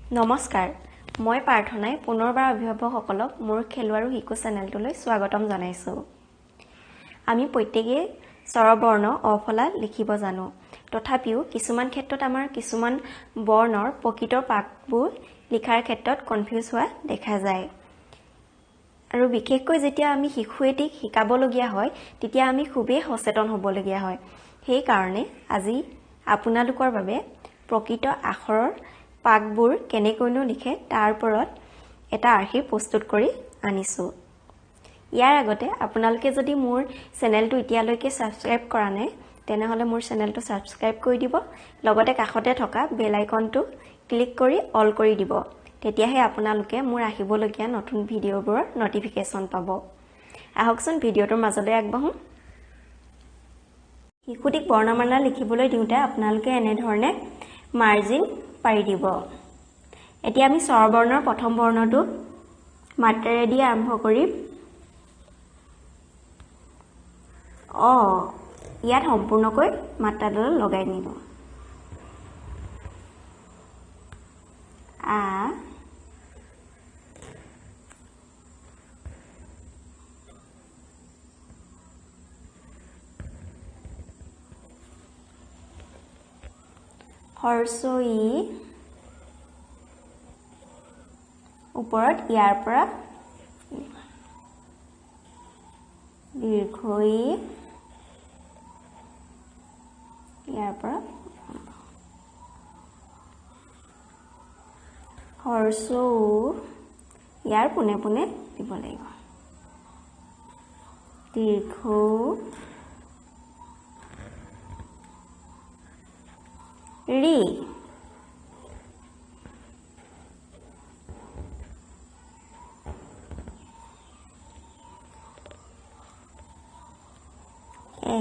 নমস্কাৰ মই প্ৰাৰ্থনাই পুনৰবাৰ অভিভাৱকসকলক মোৰ খেল আৰু শিকু চেনেলটোলৈ স্বাগতম জনাইছো আমি প্ৰত্যেকই স্বৰবৰ্ণ অফলা লিখিব জানো তথাপিও কিছুমান ক্ষেত্ৰত আমাৰ কিছুমান বৰ্ণৰ প্ৰকৃত পাকবোৰ লিখাৰ ক্ষেত্ৰত কনফিউজ হোৱা দেখা যায় আৰু বিশেষকৈ যেতিয়া আমি শিশু এটিক শিকাবলগীয়া হয় তেতিয়া আমি খুবেই সচেতন হ'বলগীয়া হয় সেই কাৰণে আজি আপোনালোকৰ বাবে প্ৰকৃত আখৰৰ পাকবোৰ কেনেকৈনো লিখে তাৰ ওপৰত এটা আৰ্হি প্ৰস্তুত কৰি আনিছো ইয়াৰ আগতে আপোনালোকে যদি মোৰ চেনেলটো এতিয়ালৈকে সাবস্ক্ৰাইব কৰা নাই তেনেহলে মোৰ চেনেলটো সাবস্ক্ৰাইব কৰি দিব লগতে কাষতে থকা বেল আইকনটো ক্লিক কৰি অল কৰি দিব তেতিয়াহে আপোনালোকে মোৰ আহিবলগীয়া নতুন ভিডিঅ'বোৰৰ নটিফিকেশন পাব আহকচোন ভিডিঅ'টোৰ মাজলৈ আগবাঢ়ো শিশুটিক বৰ্ণমালা লিখিবলৈ দিওঁতে আপোনালোকে এনে ধৰণে মাৰ্জিন পাৰি দিব এতিয়া আমি স্বৰবৰ্ণৰ প্ৰথম বৰ্ণটো মাত্ৰাৰে দি আৰম্ভ কৰিম অ ইয়াত সম্পূৰ্ণকৈ মাত্ৰাডাল লগাই নিব আ হৰসই ওপৰত ইয়াৰ পৰা দীৰ্ঘই ইয়াৰ পৰা হৰসৌ ইয়াৰ পোনে পোনে দিব লাগিব দীৰ্ঘ ৰি এ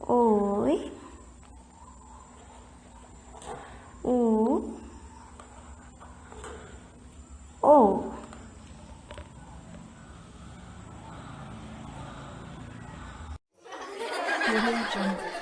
ঐ উ ঔ Audio Jungle.